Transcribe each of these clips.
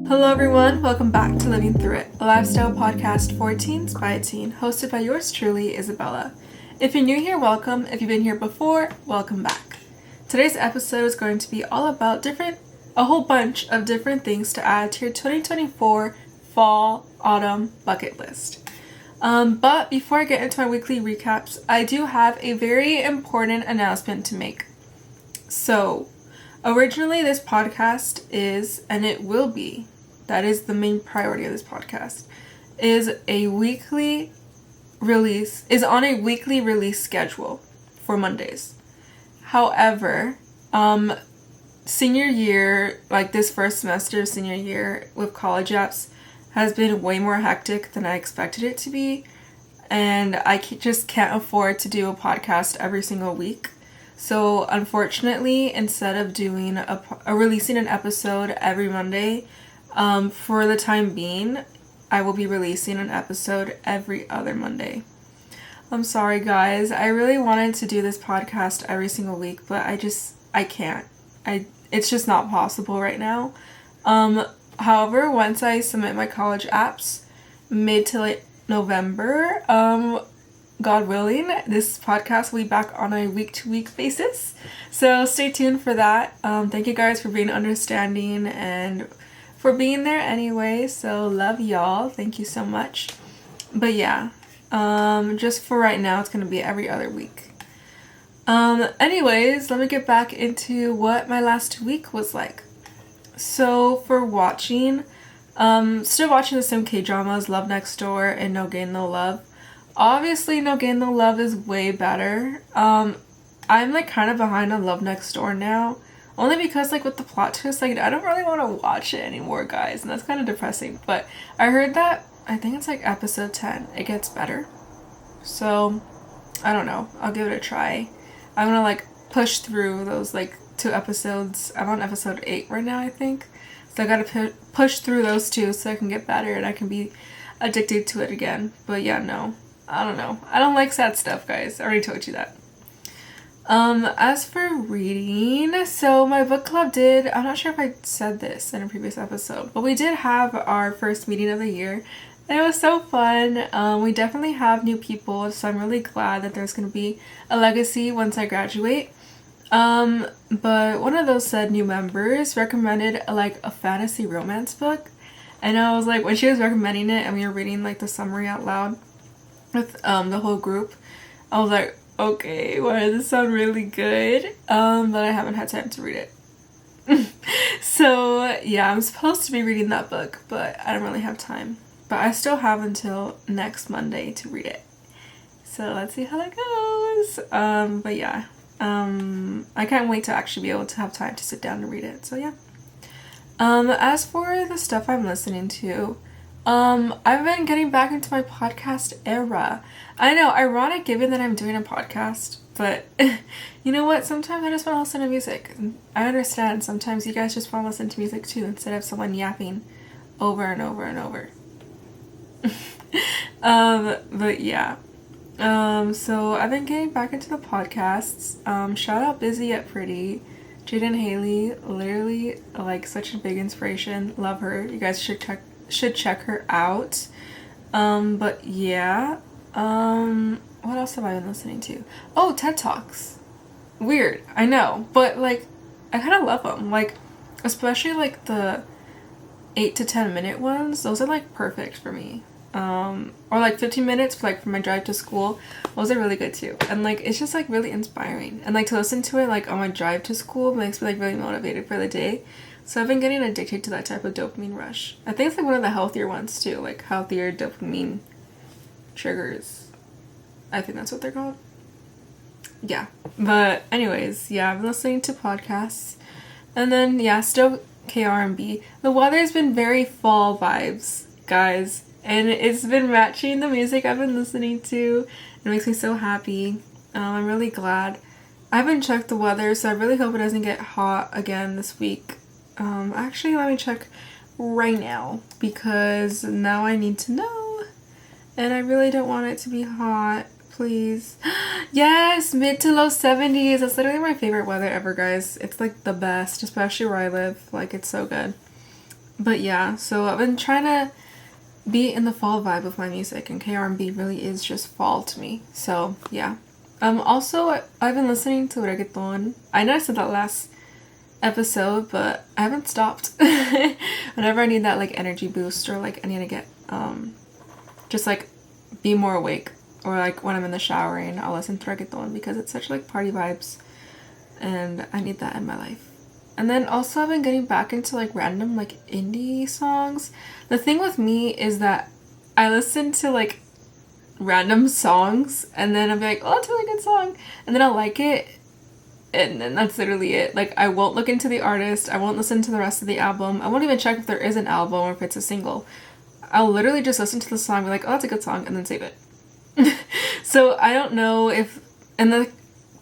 Hello everyone, welcome back to Living Through It, a lifestyle podcast for teens by a teen, hosted by yours truly, Isabella. If you're new here, welcome. If you've been here before, welcome back. Today's episode is going to be all about a whole bunch of different things to add to your 2024 fall, autumn bucket list. But before I get into my weekly recaps, I do have a very important announcement to make. So, originally this podcast is, and it will be, that is the main priority of this podcast, is on a weekly release schedule for Mondays. However, senior year, like this first semester of senior year with college apps, has been way more hectic than I expected it to be, and I just can't afford to do a podcast every single week. So unfortunately, instead of doing releasing an episode every Monday, for the time being, I will be releasing an episode every other Monday. I'm sorry guys, I really wanted to do this podcast every single week, but I can't. It's just not possible right now. However, once I submit my college apps mid to late November, God willing, this podcast will be back on a week-to-week basis. So stay tuned for that. Thank you guys for being understanding and for being there anyway. So love y'all. Thank you so much. But yeah, just for right now, it's going to be every other week. Anyways, let me get back into what my last week was like. So for watching, still watching the same K-dramas, Love Next Door and No Gain No Love. Obviously, No Gain No Love is way better. I'm like kind of behind on Love Next Door now. Only because like with the plot twist, like I don't really want to watch it anymore, guys. And that's kind of depressing. But I heard that, I think it's like episode 10, it gets better. So, I don't know. I'll give it a try. I'm gonna like push through those like 2 episodes. I'm on episode 8 right now, I think. So I gotta push through those 2 so I can get better and I can be addicted to it again. But yeah, no. I don't know. I don't like sad stuff, guys. I already told you that. As for reading, so my book club I'm not sure if I said this in a previous episode, but we did have our first meeting of the year. And it was so fun. We definitely have new people, so I'm really glad that there's going to be a legacy once I graduate. But one of those said new members recommended a fantasy romance book. And I was like, when she was recommending it and we were reading like the summary out loud with the whole group, I was like, okay, why does this sound really good? But I haven't had time to read it. So yeah, I'm supposed to be reading that book, but I don't really have time. But I still have until next Monday to read it. So let's see how that goes. But yeah, I can't wait to actually be able to have time to sit down and read it. So yeah. As for the stuff I'm listening to, I've been getting back into my podcast era. I know, ironic given that I'm doing a podcast, but you know what? Sometimes I just want to listen to music. I understand. Sometimes you guys just want to listen to music too instead of someone yapping over and over and over. But yeah. So I've been getting back into the podcasts. Shout out Busy Yet Pretty. Jaden Haley, literally like such a big inspiration. Love her. You guys should check her out. But yeah. What else have I been listening to? Oh, TED Talks. Weird, I know, but like I kind of love them. Like especially like the 8 to 10 minute ones. Those are like perfect for me. Or like 15 minutes for my drive to school. Those are really good too. And like it's just like really inspiring. And like to listen to it like on my drive to school makes me like really motivated for the day. So I've been getting addicted to that type of dopamine rush. I think it's like one of the healthier ones too, like healthier dopamine triggers. I think that's what they're called. Yeah. But anyways, yeah, I've been listening to podcasts. And then yeah, still KRMB. The weather's been very fall vibes, guys. And it's been matching the music I've been listening to. It makes me so happy. I'm really glad. I haven't checked the weather, so I really hope it doesn't get hot again this week. Actually, let me check right now, because now I need to know. And I really don't want it to be hot. Please. Yes, mid to low 70s. That's literally my favorite weather ever, guys. It's like the best, especially where I live. Like, it's so good. But yeah, so I've been trying to be in the fall vibe with my music, and K-R&B really is just fall to me. So yeah. Also, I've been listening to reggaeton. I know I said that last episode, but I haven't stopped. Whenever I need that like energy boost, or like I need to get just like be more awake, or like when I'm in the showering, I'll listen to reggaeton because it's such like party vibes, and I need that in my life. And then also I've been getting back into like random like indie songs. The thing with me is that I listen to like random songs and then I'll be like, oh, that's a really good song. And then I'll like it, and then that's literally it. Like, I won't look into the artist, I won't listen to the rest of the album, I won't even check if there is an album or if it's a single. I'll literally just listen to the song, be like, oh, that's a good song, and then save it. So I don't know if, and then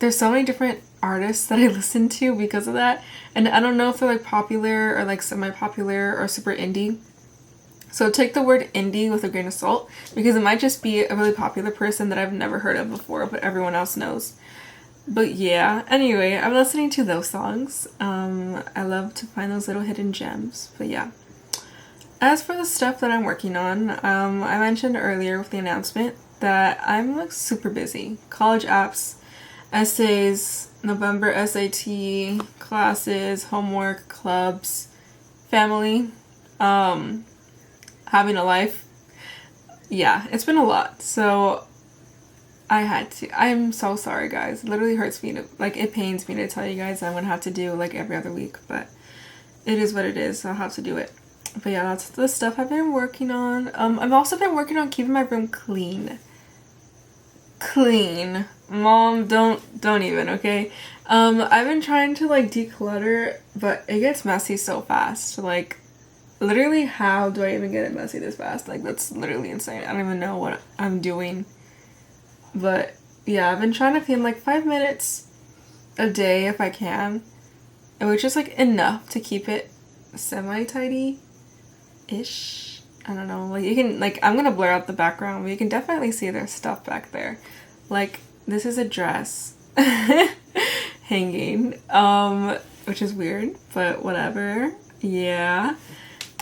there's so many different artists that I listen to because of that, and I don't know if they're like popular or like semi-popular or super indie. So take the word indie with a grain of salt, because it might just be a really popular person that I've never heard of before but everyone else knows. But yeah, anyway, I'm listening to those songs. I love to find those little hidden gems. But yeah. As for the stuff that I'm working on, I mentioned earlier with the announcement that I'm like super busy. College apps, essays, November SAT, classes, homework, clubs, family, having a life. Yeah, it's been a lot. So I had to. I'm so sorry, guys. It literally hurts me to, like, it pains me to tell you guys I'm gonna have to do like every other week, but it is what it is, so I'll have to do it. But yeah, that's the stuff I've been working on. I've also been working on keeping my room clean. Clean. Mom, don't even, okay? I've been trying to like declutter, but it gets messy so fast. Like, literally, how do I even get it messy this fast? Like, that's literally insane. I don't even know what I'm doing. But yeah, I've been trying to clean like 5 minutes a day if I can, which is like enough to keep it semi-tidy-ish. I don't know, like you can, like, I'm gonna blur out the background, but you can definitely see there's stuff back there. Like, this is a dress hanging, which is weird, but whatever. Yeah.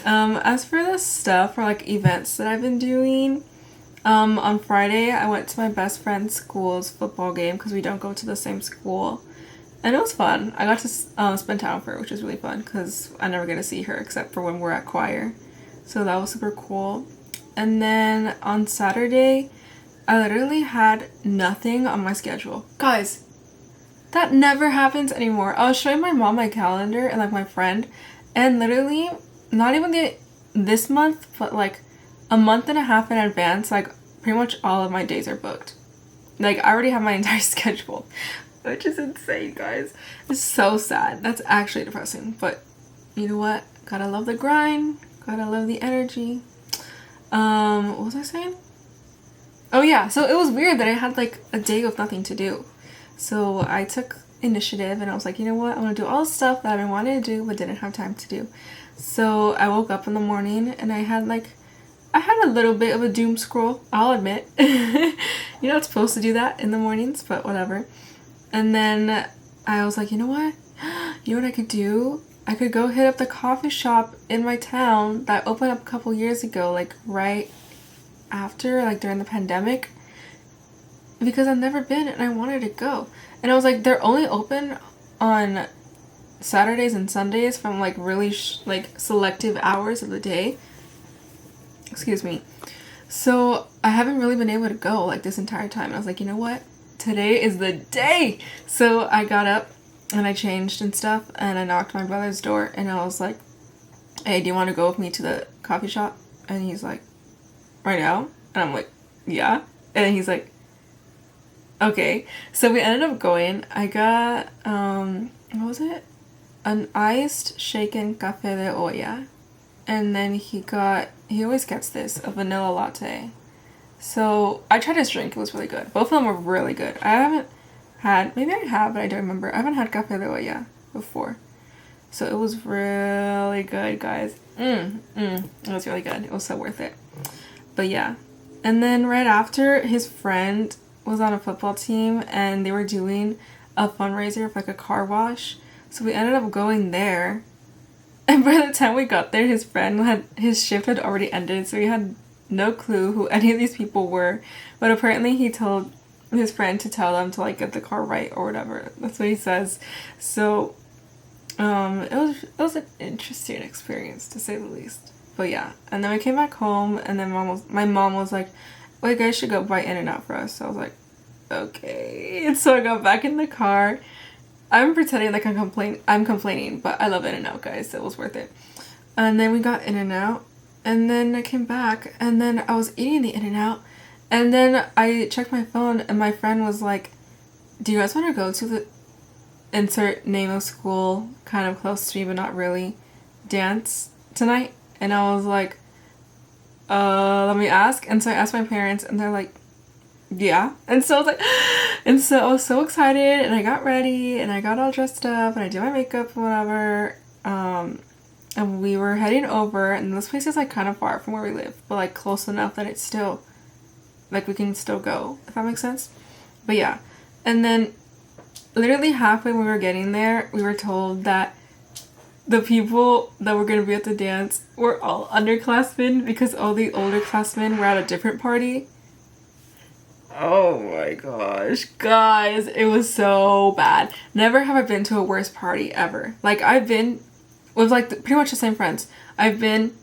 As for the stuff or like events that I've been doing, on Friday, I went to my best friend's school's football game because we don't go to the same school. And it was fun. I got to spend time with her, which was really fun because I never get to see her except for when we're at choir. So that was super cool. And then on Saturday, I literally had nothing on my schedule. Guys, that never happens anymore. I was showing my mom my calendar and like my friend, and literally, not even this month, but like a month and a half in advance, like pretty much all of my days are booked. Like, I already have my entire schedule, which is insane, guys. It's so sad. That's actually depressing, but you know what? Gotta love the grind. Gotta love the energy. What was I saying? Oh yeah, so it was weird that I had like a day with nothing to do. So I took initiative and I was like, you know what? I'm gonna do all the stuff that I've been wanting to do but didn't have time to do. So I woke up in the morning and I had a little bit of a doom scroll, I'll admit. You're not supposed to do that in the mornings, but whatever. And then I was like, you know what? You know what I could do? I could go hit up the coffee shop in my town that opened up a couple years ago, like right after, like during the pandemic. Because I've never been and I wanted to go. And I was like, they're only open on Saturdays and Sundays from like really like selective hours of the day. Excuse me. So I haven't really been able to go like this entire time. And I was like, you know what? Today is the day. So I got up and I changed and stuff and I knocked my brother's door and I was like, hey, do you want to go with me to the coffee shop? And he's like, right now? And I'm like, yeah. And then he's like, okay. So we ended up going. I got, what was it? An iced shaken café de olla. And then he always gets this, a vanilla latte. So I tried his drink, it was really good. Both of them were really good. I haven't had, maybe I have, but I don't remember. I haven't had café de olla before. So it was really good, guys. It was really good. It was so worth it. But yeah. And then right after, his friend was on a football team and they were doing a fundraiser for like a car wash. So we ended up going there. And by the time we got there, his shift had already ended, so he had no clue who any of these people were. But apparently he told his friend to tell them to like get the car right or whatever. That's what he says. So it was an interesting experience to say the least. But yeah, and then we came back home, and then my mom was like, "Well, you guys should go buy In-N-Out for us." So I was like, "Okay." And so I got back in the car. I'm pretending like I'm complaining, but I love In-N-Out, guys. It was worth it. And then we got In-N-Out, and then I came back, and then I was eating the In-N-Out, and then I checked my phone, and my friend was like, "Do you guys want to go to the insert name of school kind of close to me but not really dance tonight?" And I was like, let me ask. And so I asked my parents, and they're like, yeah. And so I was like, and so I was so excited, and I got ready, and I got all dressed up, and I did my makeup and whatever. And we were heading over, and this place is like kind of far from where we live, but like close enough that it's still, like, we can still go, if that makes sense. But yeah. And then literally halfway when we were getting there, we were told that the people that were going to be at the dance were all underclassmen because all the older classmen were at a different party. Oh my gosh, guys, it was so bad. Never have I been to a worse party ever. Like, I've been with like pretty much the same friends. I've been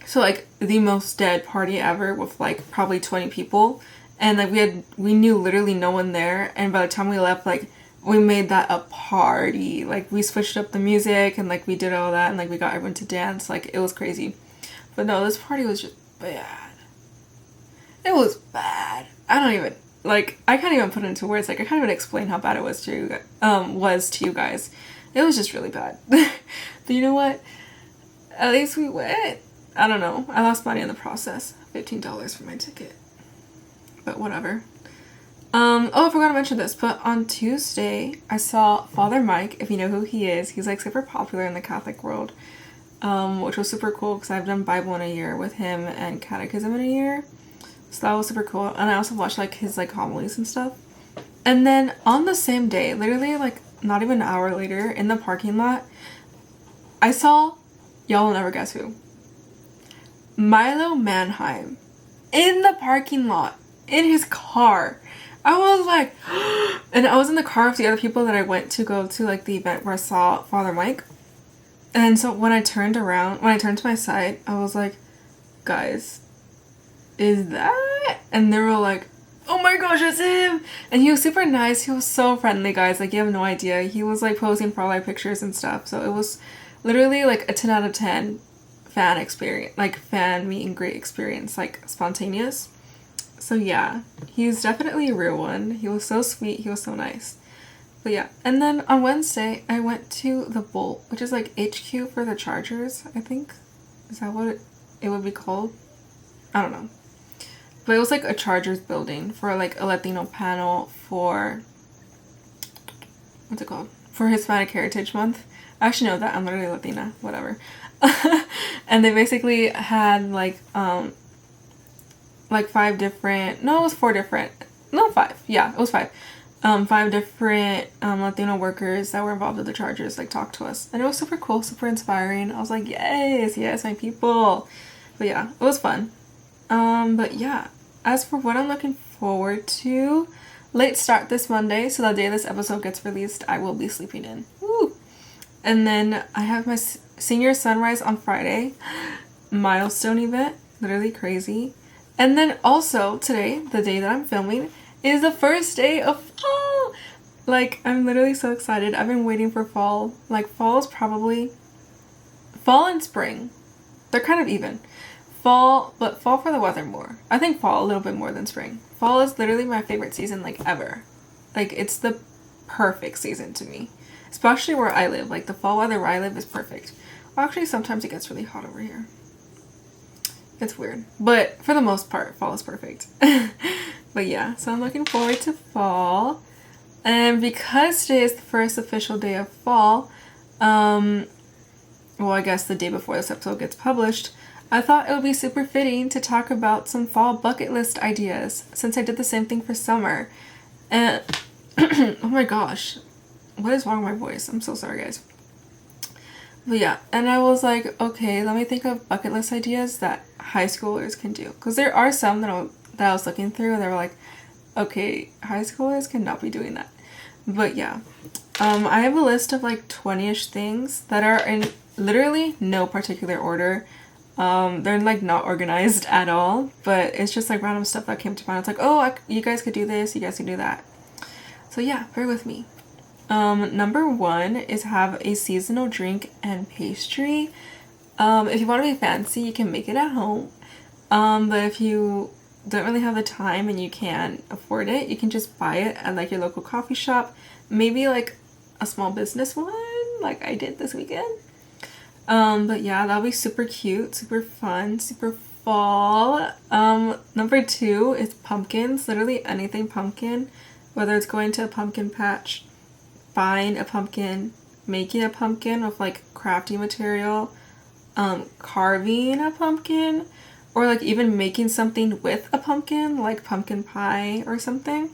to like the most dead party ever with like probably 20 people, and like we knew literally no one there, and by the time we left, like, we made that a party. Like, we switched up the music, and like we did all that, and like we got everyone to dance. Like, it was crazy. But no, this party was just bad. It was bad. I don't even, like, I can't even put it into words. Like, I can't even explain how bad it was to you guys. It was just really bad. But you know what? At least we went. I don't know. I lost money in the process. $15 for my ticket. But whatever. Oh, I forgot to mention this, but on Tuesday, I saw Father Mike, if you know who he is. He's, like, super popular in the Catholic world, which was super cool because I've done Bible in a year with him and Catechism in a year. So that was super cool. And I also watched, like, his, like, homilies and stuff. And then on the same day, literally, like, not even an hour later, in the parking lot, I saw, y'all will never guess who, Milo Manheim in the parking lot, in his car. I was like, and I was in the car with the other people that I went to go to, like, the event where I saw Father Mike. And so when I turned to my side, I was like, guys, is that? And they were like, oh my gosh, it's him. And he was super nice. He was so friendly, guys. Like, you have no idea. He was, like, posing for all our pictures and stuff. So it was literally, like, a 10 out of 10 fan experience, like, fan meet and greet experience, like, spontaneous. So yeah, he's definitely a real one. He was so sweet. He was so nice. But yeah, and then on Wednesday, I went to the Bolt, which is like HQ for the Chargers, I think. Is that what it would be called? I don't know. But it was like a Chargers building for like a Latino panel for, what's it called? For Hispanic Heritage Month. I actually know that. I'm literally Latina. Whatever. And they basically had like 5 different, no, it was 4 different, no, 5, yeah, it was 5, 5 different Latino workers that were involved with the Chargers, like, talked to us, and it was super cool, super inspiring. I was like, yes, my people. But yeah, it was fun. But yeah, as for what I'm looking forward to, late start this Monday, so the day this episode gets released, I will be sleeping in. Woo! And then I have my senior sunrise on Friday, milestone event, literally crazy. And then also today, the day that I'm filming, is the first day of fall. Like, I'm literally so excited. I've been waiting for fall. Like, fall is probably, fall and spring, they're kind of even. Fall, but fall for the weather more. I think fall a little bit more than spring. Fall is literally my favorite season, like, ever. Like, it's the perfect season to me. Especially where I live. Like, the fall weather where I live is perfect. Well, actually, sometimes it gets really hot over here. It's weird. But for the most part, fall is perfect. But yeah, so I'm looking forward to fall. And because today is the first official day of fall, well, I guess the day before this episode gets published, I thought it would be super fitting to talk about some fall bucket list ideas, since I did the same thing for summer. And, oh my gosh, what is wrong with my voice? I'm so sorry, guys. But yeah, and I was like, okay, let me think of bucket list ideas that high schoolers can do. Because there are some that I was looking through and they were like, okay, high schoolers cannot be doing that. But yeah, I have a list of like 20-ish things that are in literally no particular order. They're like not organized at all, but it's just like random stuff that came to mind. It's like, oh, you guys could do this, you guys could do that. So yeah, bear with me. Number 1 is have a seasonal drink and pastry. If you want to be fancy, you can make it at home. But if you don't really have the time and you can't afford it, you can just buy it at like your local coffee shop. Maybe like a small business one, like I did this weekend. But yeah, that'll be super cute, super fun, super fall. Number 2 is pumpkins. Literally anything pumpkin. Whether it's going to a pumpkin patch, buying a pumpkin, making a pumpkin with like crafty material, carving a pumpkin, or like even making something with a pumpkin, like pumpkin pie or something.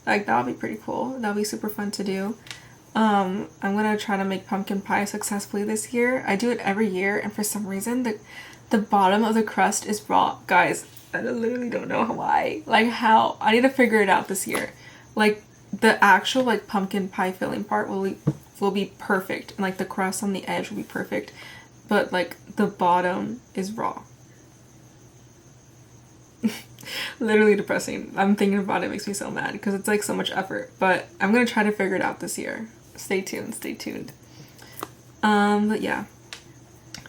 Like that would be pretty cool. That would be super fun to do. I'm gonna try to make pumpkin pie successfully this year. I do it every year, and for some reason the bottom of the crust is raw. Guys, I literally don't know why. Like how? I need to figure it out this year. Like the actual like pumpkin pie filling part will be perfect, and like the crust on the edge will be perfect, but like the bottom is raw. Literally depressing. I'm thinking about it, makes me so mad because it's like so much effort, but I'm gonna try to figure it out this year. Stay tuned, stay tuned. But yeah.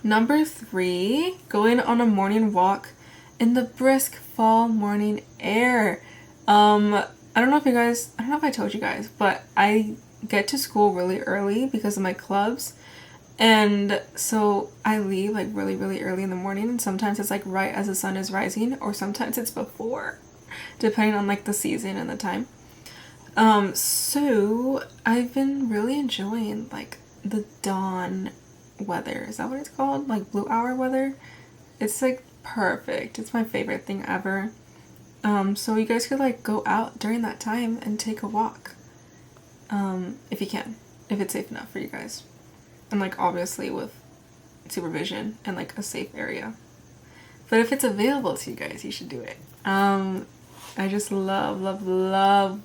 Number 3, going on a morning walk in the brisk fall morning air. I don't know if I told you guys, but I get to school really early because of my clubs. And so I leave like really, really early in the morning, and sometimes it's like right as the sun is rising, or sometimes it's before, depending on like the season and the time. So I've been really enjoying like the dawn weather. Is that what it's called? Like blue hour weather? It's like perfect. It's my favorite thing ever. So you guys could like go out during that time and take a walk. If you can, if it's safe enough for you guys. And like obviously with supervision and like a safe area. But if it's available to you guys, you should do it. I just love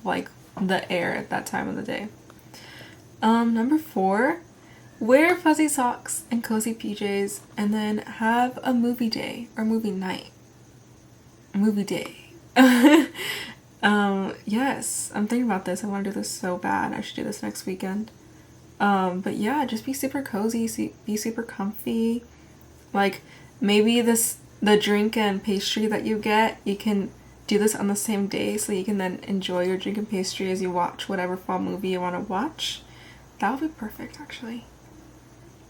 like the air at that time of the day. Number 4, wear fuzzy socks and cozy PJs and then have a movie day or movie night. Movie day. Yes, I'm thinking about this. I want to do this so bad. I should do this next weekend. But yeah, just be super cozy, be super comfy. Like maybe the drink and pastry that you get, you can do this on the same day so you can then enjoy your drink and pastry as you watch whatever fall movie you want to watch. That would be perfect, actually.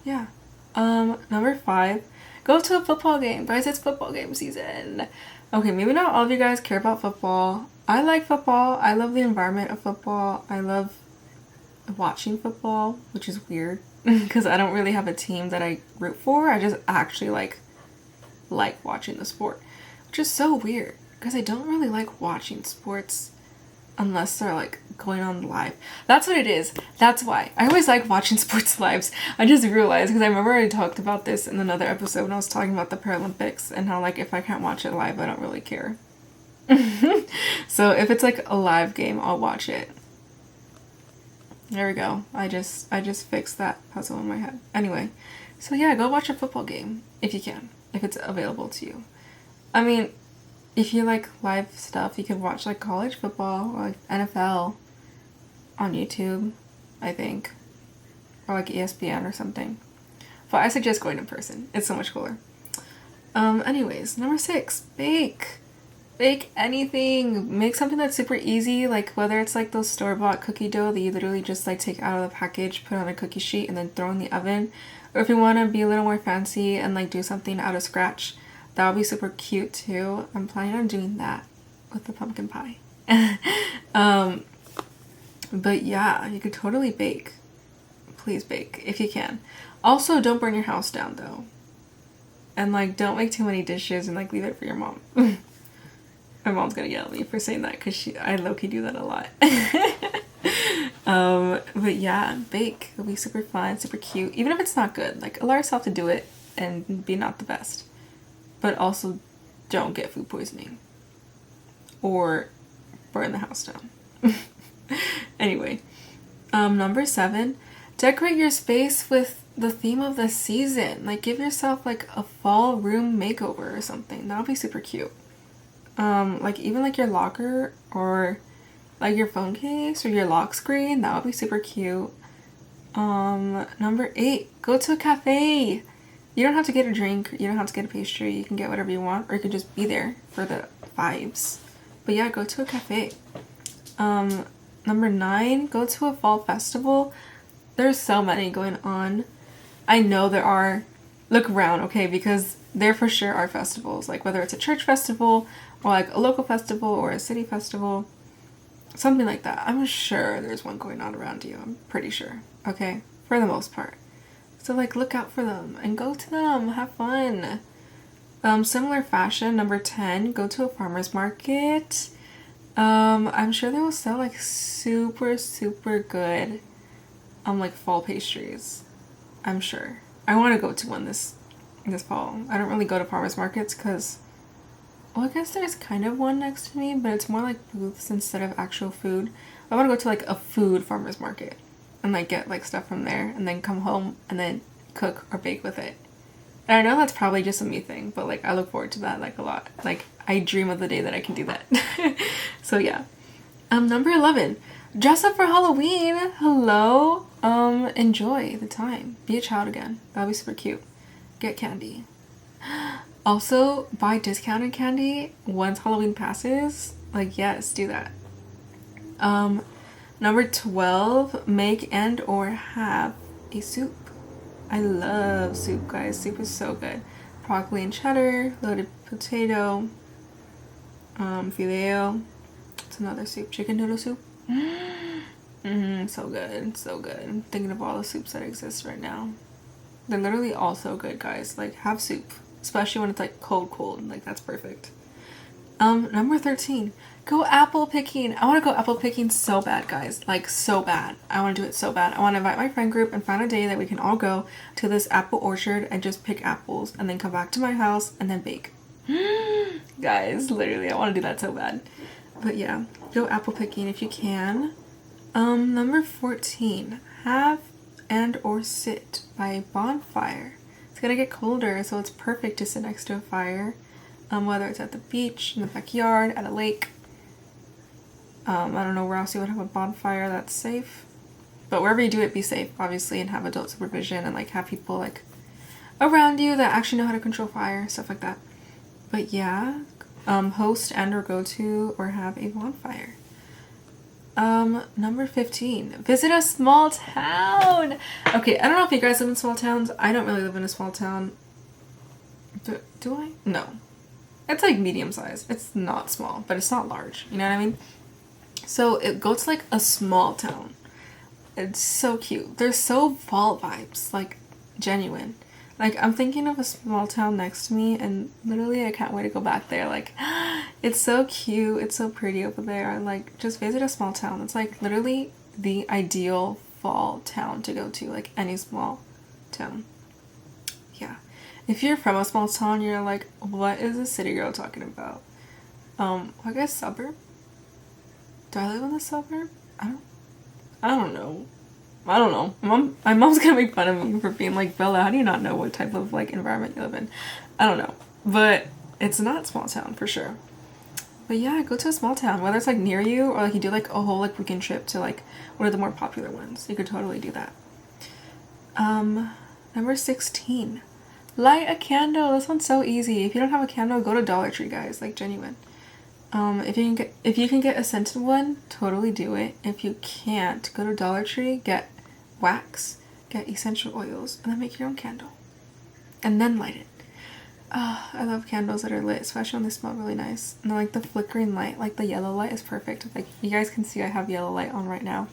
Yeah. Number 5, go to a football game. Guys, it's football game season. Okay, maybe not all of you guys care about football. I like football. I love the environment of football. I love watching football, which is weird because I don't really have a team that I root for. I just actually like watching the sport, which is so weird because I don't really like watching sports unless they're like going on live. That's what it is. That's why I always like watching sports lives. I just realized because I remember I talked about this in another episode when I was talking about the Paralympics and how like if I can't watch it live, I don't really care. So if it's like a live game, I'll watch it. There we go. I just fixed that puzzle in my head. Anyway, so yeah, go watch a football game if you can, if it's available to you. I mean, if you like live stuff, you can watch like college football or like NFL on YouTube, I think, or like ESPN or something. But I suggest going in person. It's so much cooler. Anyways, number 6, bake. Bake anything. Make something that's super easy, like whether it's like those store-bought cookie dough that you literally just like take out of the package, put on a cookie sheet, and then throw in the oven. Or if you want to be a little more fancy and like do something out of scratch, that would be super cute too. I'm planning on doing that with the pumpkin pie. But yeah, you could totally bake. Please bake if you can. Also, don't burn your house down though. And like, don't make too many dishes and like leave it for your mom. My mom's gonna yell at me for saying that because I low-key do that a lot. But yeah, bake. It'll be super fun, super cute. Even if it's not good, like allow yourself to do it and be not the best. But also don't get food poisoning. Or burn the house down. Anyway, number 7, decorate your space with the theme of the season. Like give yourself like a fall room makeover or something. That'll be super cute. Like even like your locker or like your phone case or your lock screen, that would be super cute. Number 8, go to a cafe. You don't have to get a drink, you don't have to get a pastry, you can get whatever you want, or you can just be there for the vibes. But yeah, go to a cafe. Number 9, go to a fall festival. There's so many going on. I know there are. Look around, okay, because there for sure are festivals, like whether it's a church festival or like a local festival or a city festival, something like that. I'm sure there's one going on around you. I'm pretty sure, okay, for the most part. So like look out for them and go to them, have fun. Similar fashion, number 10, go to a farmer's market. I'm sure they will sell like super good like fall pastries. I'm sure. I want to go to one this fall. I don't really go to farmers markets because, well, I guess there's kind of one next to me, but it's more like booths instead of actual food. I want to go to like a food farmers market and like get like stuff from there and then come home and then cook or bake with it. And I know that's probably just a me thing, but like I look forward to that like a lot. Like I dream of the day that I can do that. So yeah. Number 11, dress up for Halloween. Hello. Enjoy the time. Be a child again. That'll be super cute. Get candy. Also, buy discounted candy once Halloween passes. Like, yes, do that. Number 12, make and or have a soup. I love soup, guys. Soup is so good. Broccoli and cheddar, loaded potato, filet. It's another soup. Chicken noodle soup. So good, so good. I'm thinking of all the soups that exist right now. They're literally all so good, guys. Like, have soup, especially when it's like cold. Like, that's perfect. Number 13, go apple picking. I want to go apple picking so bad, guys. Like, so bad. I want to do it so bad. I want to invite my friend group and find a day that we can all go to this apple orchard and just pick apples and then come back to my house and then bake. Guys, literally, I want to do that so bad. But yeah, go apple picking if you can. Number 14, have and or sit by a bonfire. It's gonna get colder, so it's perfect to sit next to a fire. Whether it's at the beach, in the backyard, at a lake. I don't know where else you would have a bonfire that's safe. But wherever you do it, be safe, obviously, and have adult supervision and like have people like around you that actually know how to control fire, stuff like that. But yeah, host and or go to or have a bonfire. Number 15, visit a small town. Okay, I don't know if you guys live in small towns. I don't really live in a small town. Do I? No. It's like medium size. It's not small, but it's not large. You know what I mean? So go to like a small town. It's so cute. They're so fall vibes, like genuine. Like I'm thinking of a small town next to me and literally I can't wait to go back there. Like it's so cute. It's so pretty over there. Like just visit a small town. It's like literally the ideal fall town to go to, like any small town. Yeah. If you're from a small town, you're like, what is a city girl talking about? I guess suburb? Do I live in the suburb? I don't know. My mom's gonna make fun of me for being like, Bella, how do you not know what type of like environment you live in? I don't know. But it's not small town for sure. But yeah, go to a small town, whether it's like near you or like you do like a whole like weekend trip to like one of the more popular ones. You could totally do that. Number 16. Light a candle. This one's so easy. If you don't have a candle, go to Dollar Tree, guys. Like genuine. If you can get a scented one, totally do it. If you can't, go to Dollar Tree, get wax, get essential oils, and then make your own candle. And then light it. I love candles that are lit, especially when they smell really nice. And then like the flickering light, like the yellow light is perfect. Like you guys can see I have yellow light on right now.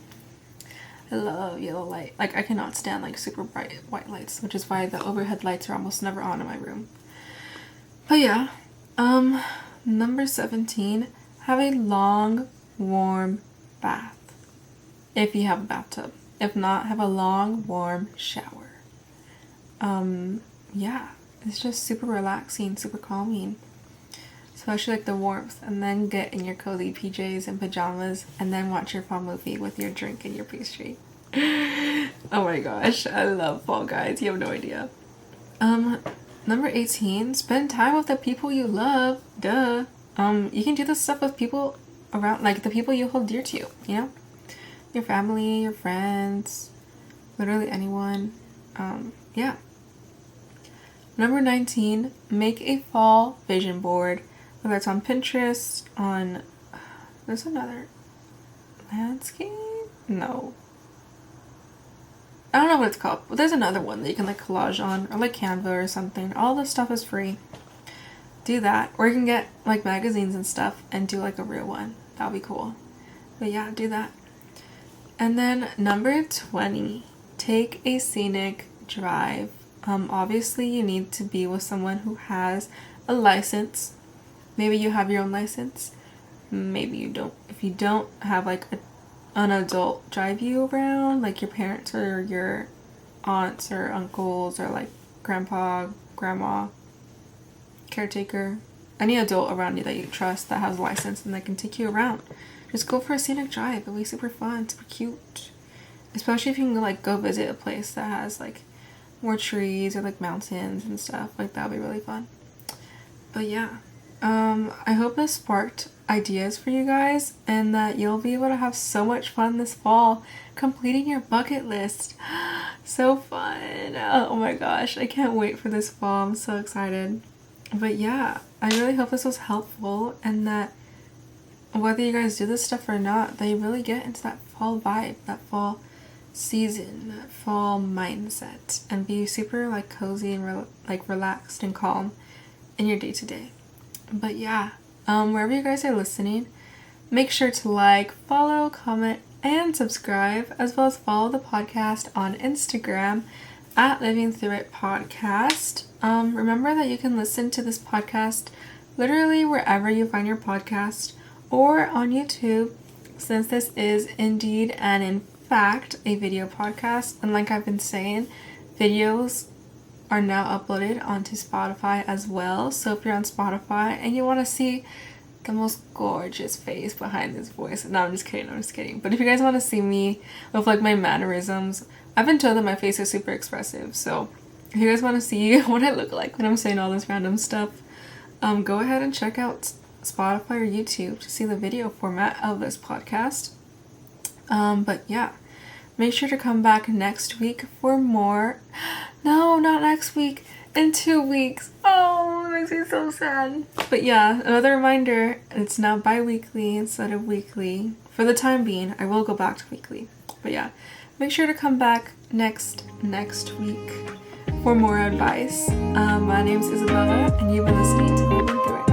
I love yellow light. Like I cannot stand like super bright white lights, which is why the overhead lights are almost never on in my room. But yeah, number 17, have a long, warm bath. if you have a bathtub. If not, have a long, warm shower. Yeah, it's just super relaxing, super calming. Especially like the warmth. And then get in your cozy PJs and pajamas and then watch your fall movie with your drink and your pastry. Oh my gosh, I love fall, guys. You have no idea. Number 18, spend time with the people you love. Duh. You can do this stuff with people around, like the people you hold dear to you, you know? Your family, your friends, literally anyone. Yeah. Number 19, make a fall vision board. Whether it's on Pinterest, on... There's another... Landscape? No. I don't know what it's called, but there's another one that you can like collage on, or like Canva or something. All this stuff is free. Do that. Or you can get like magazines and stuff and do like a real one. That'll be cool. But yeah, do that. And then number 20, take a scenic drive. Obviously you need to be with someone who has a license. Maybe you have your own license. Maybe you don't. If you don't have like an adult drive you around, like your parents or your aunts or uncles or like grandpa, grandma, caretaker, any adult around you that you trust that has a license and that can take you around. Just go for a scenic drive. It'll be super fun, super cute. Especially if you can like go visit a place that has like more trees or like mountains and stuff. Like that'll be really fun. But yeah. I hope this sparked ideas for you guys and that you'll be able to have so much fun this fall completing your bucket list. So fun. Oh my gosh, I can't wait for this fall. I'm so excited. But yeah, I really hope this was helpful and that whether you guys do this stuff or not, that you really get into that fall vibe, that fall season, that fall mindset, and be super like cozy and relaxed and calm in your day-to-day. But yeah, wherever you guys are listening, make sure to like, follow, comment, and subscribe, as well as follow the podcast on Instagram at Living Through It Podcast. Remember that you can listen to this podcast literally wherever you find your podcast or on YouTube, since this is indeed and in fact a video podcast. And like I've been saying, videos are now uploaded onto Spotify as well. So if you're on Spotify and you want to see the most gorgeous face behind this voice, no, I'm just kidding. But if you guys want to see me with like my mannerisms, I've been told that my face is super expressive. So if you guys want to see what I look like when I'm saying all this random stuff, go ahead and check out Spotify or YouTube to see the video format of this podcast. But yeah, make sure to come back next week for more. No, not next week. In 2 weeks. Oh, it makes me so sad. But yeah, another reminder, it's now bi-weekly instead of weekly. For the time being, I will go back to weekly. But yeah, make sure to come back next week for more advice. My name's Isabella, and you've been listening to Livin Through It.